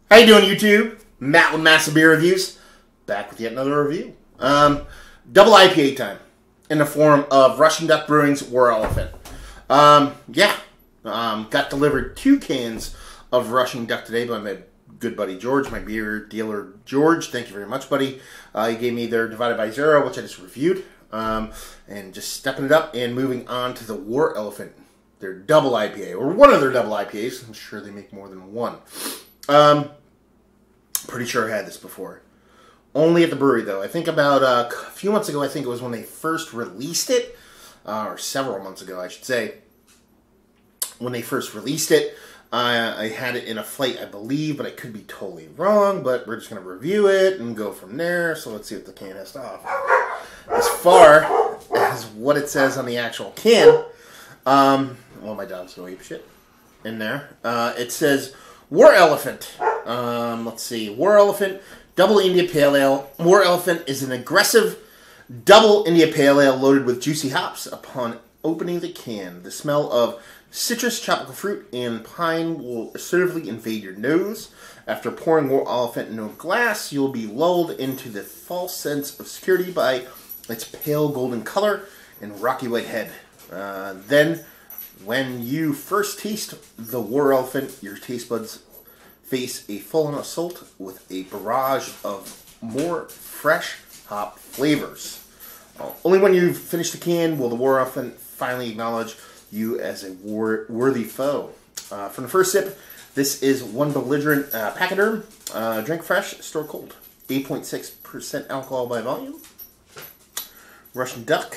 How you doing, YouTube? Matt with Massive Beer Reviews, back with yet another review. Double IPA time, in the form of Russian Duck Brewing's War Elephant. Got delivered 2 cans of Russian Duck today by my good buddy George, my beer dealer George. Thank you very much, buddy. He gave me their Divided by Zero, which I just reviewed, and just stepping it up and moving on to the War Elephant, their Double IPA, or one of their Double IPAs. I'm sure they make more than one. Pretty sure I had this before. Only at the brewery, though. I think about a few months ago, I think it was when they first released it, or several months ago, I should say. When they first released it, I had it in a flight, I believe, but I could be totally wrong, but we're just going to review it and go from there. So let's see what the can has to offer. As far as what it says on the actual can, well, my dog's going ape shit in there. It says War Elephant. Let's see. War Elephant, Double India Pale Ale. War Elephant is an aggressive Double India Pale Ale loaded with juicy hops. Upon opening the can, the smell of citrus, tropical fruit, and pine will assertively invade your nose. After pouring War Elephant into a glass, you'll be lulled into the false sense of security by its pale golden color and rocky white head. Then, when you first taste the War Elephant, your taste buds face a full-on assault with a barrage of more fresh hop flavors. Only when you've finished the can will the War Elephant finally acknowledge you as a worthy foe. From the first sip, this is one belligerent pachyderm. Drink fresh, store cold. 8.6% alcohol by volume. Russian Duck,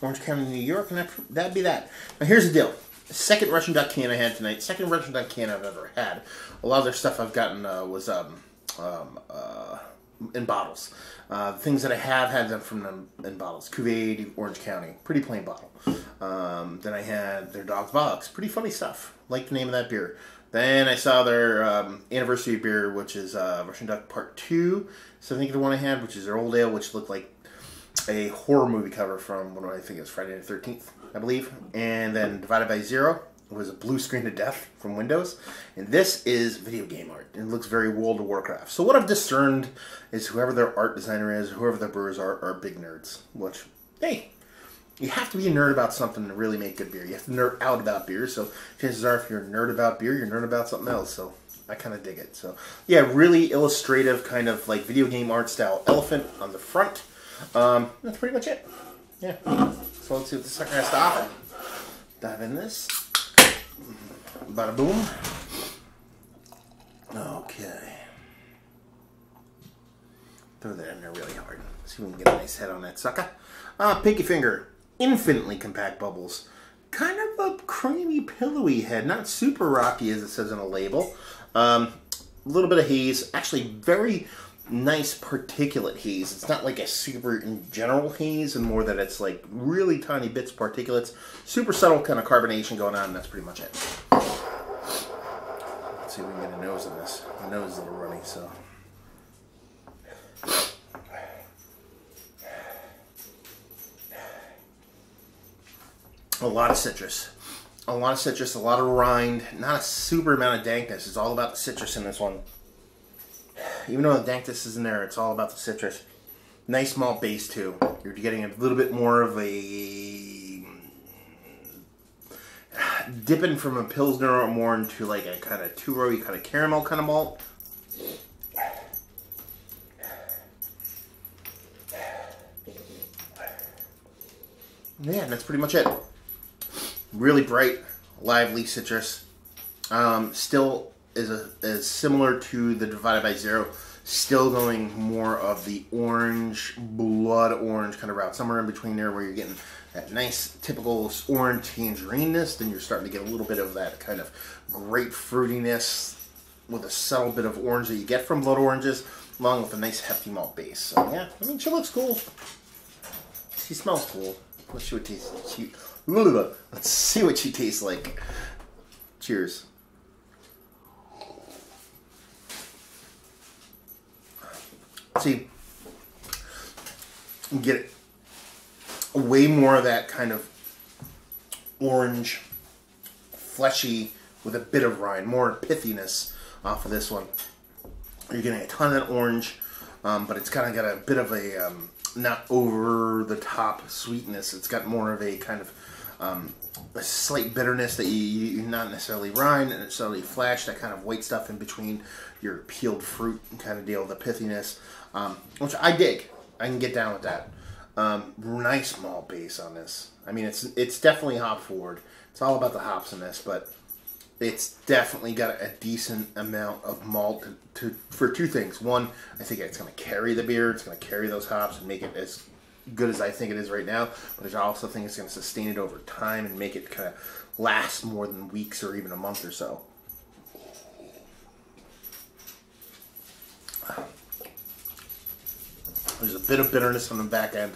Orange County, New York, and that'd be that. Now here's the deal. Second Russian Duck can I had tonight. Second Russian Duck can I've ever had. A lot of their stuff I've gotten was in bottles. Things that I have had them from them in bottles. Cuvée, Orange County. Pretty plain bottle. Then I had their Dog's Box. Pretty funny stuff. Like the name of that beer. Then I saw their anniversary beer, which is Russian Duck Part 2. So I think the one I had, which is their old ale, which looked like a horror movie cover from, what do I think it was, Friday the 13th, I believe. And then Divided by Zero was a blue screen to death from Windows. And this is video game art. It looks very World of Warcraft. So what I've discerned is whoever their art designer is, whoever their brewers are big nerds. Which, hey, you have to be a nerd about something to really make good beer. You have to nerd out about beer. So chances are if you're a nerd about beer, you're a nerd about something else. So I kind of dig it. So yeah, really illustrative kind of like video game art style elephant on the front. That's pretty much it. Yeah. So let's see what the sucker has to offer. Dive in this. Bada boom. Okay. Throw that in there really hard. See if we can get a nice head on that sucker. Pinky finger. Infinitely compact bubbles. Kind of a creamy, pillowy head. Not super rocky as it says on a label. A little bit of haze. Actually, very nice particulate haze. It's not like a super in general haze, and more that it's like really tiny bits of particulates. Super subtle kind of carbonation going on, and that's pretty much it. Let's see if we can get a nose on this. My nose is a little runny, so. A lot of citrus. A lot of citrus, a lot of rind. Not a super amount of dankness. It's all about the citrus in this one. Even though the dankness isn't there, it's all about the citrus. Nice malt base too. You're getting a little bit more of a dipping from a Pilsner or more into like a kind of two-rowy kind of caramel kind of malt. Yeah, and that's pretty much it. Really bright, lively citrus. Still is similar to the Divided by Zero, still going more of the orange, blood orange kind of route, somewhere in between there where you're getting that nice typical orange tangerine-ness, then you're starting to get a little bit of that kind of grapefruitiness with a subtle bit of orange that you get from blood oranges, along with a nice hefty malt base. So yeah, I mean, she looks cool. She smells cool. Let's see what let's see what she tastes like. Cheers. See, you get way more of that kind of orange, fleshy, with a bit of rind, more pithiness off of this one. You're getting a ton of that orange, but it's kind of got a bit of a not over the top sweetness. It's got more of a kind of a slight bitterness that you not necessarily rind, and necessarily flesh, that kind of white stuff in between your peeled fruit kind of deal, the pithiness, which I dig. I can get down with that. Nice malt base on this. I mean, it's definitely hop forward. It's all about the hops in this, but it's definitely got a decent amount of malt for two things. One, I think it's going to carry the beer. It's going to carry those hops and make it as good as I think it is right now. But I also think it's going to sustain it over time and make it kind of last more than weeks or even a month or so. There's a bit of bitterness on the back end.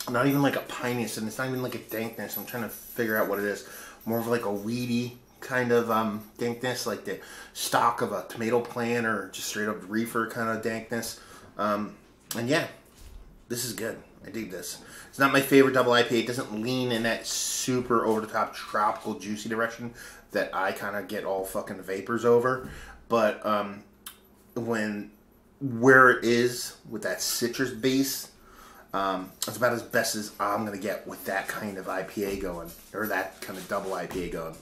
Not even like a pininess, and it's not even like a dankness. I'm trying to figure out what it is. More of like a weedy kind of dankness, like the stalk of a tomato plant or just straight up reefer kind of dankness. And yeah, this is good. I dig this. It's not my favorite double IPA. It doesn't lean in that super over-the-top tropical juicy direction that I kind of get all fucking vapors over. But where it is with that citrus base, it's about as best as I'm going to get with that kind of IPA going, or that kind of double IPA going.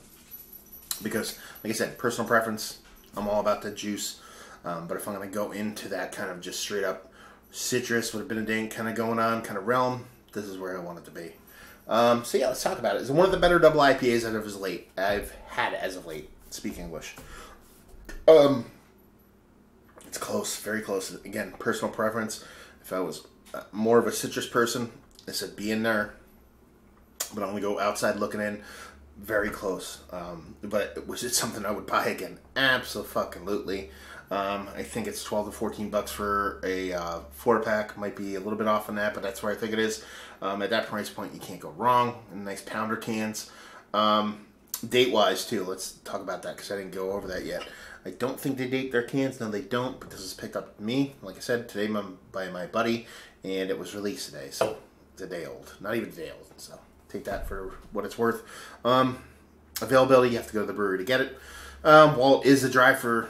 Because, like I said, personal preference, I'm all about the juice. But if I'm going to go into that kind of just straight up citrus with a bit of dank kind of going on, kind of realm, this is where I want it to be. So yeah, let's talk about it. It's one of the better double IPAs I've had as of late, speaking English. It's close, very close. Again, personal preference. If I was more of a citrus person, this would be in there. But I'm going to go outside looking in. Very close. But was it something I would buy again? Absolutely. I think it's 12 to 14 bucks for a 4-pack. Might be a little bit off on that, but that's where I think it is. At that price point, you can't go wrong. Nice pounder cans. Date-wise, too, let's talk about that because I didn't go over that yet. I don't think they date their cans. No, they don't, but this is picked up me. Like I said, today by my buddy, and it was released today, so it's a day old. Not even a day old, so take that for what it's worth. Availability, you have to go to the brewery to get it. While it is a drive for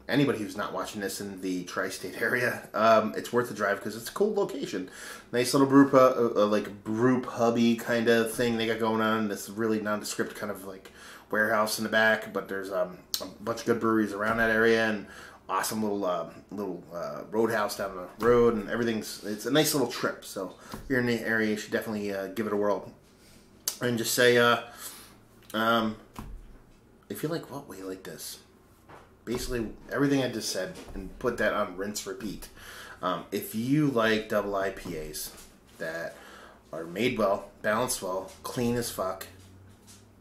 anybody who's not watching this in the tri-state area, it's worth the drive because it's a cool location. Nice little brew pubby kind of thing they got going on. This really nondescript kind of like warehouse in the back, but there's a bunch of good breweries around that area and awesome little roadhouse down the road, and it's a nice little trip. So if you're in the area, you should definitely give it a whirl. And just say, if you like what we like this, basically everything I just said, and put that on rinse repeat. If you like double IPAs that are made well, balanced well, clean as fuck,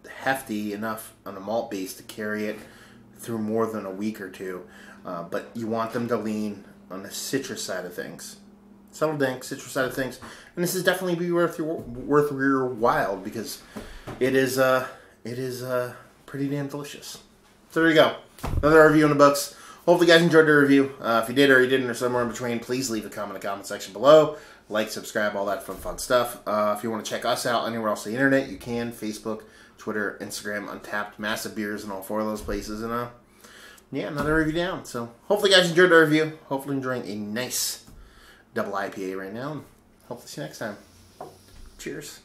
hefty enough on the malt base to carry it through more than a week or two, but you want them to lean on the citrus side of things, subtle dank citrus side of things, and this is definitely worth your while because it is pretty damn delicious. So there you go, another review in the books. Hopefully you guys enjoyed the review. If you did or you didn't or somewhere in between, please leave a comment in the comment section below. Like, subscribe, all that fun stuff. If you want to check us out anywhere else on the internet, you can. Facebook, Twitter, Instagram, Untapped, Massive Beers, and all 4 of those places. And yeah, another review down. So hopefully you guys enjoyed the review. Hopefully enjoying a nice double IPA right now. And hopefully see you next time. Cheers.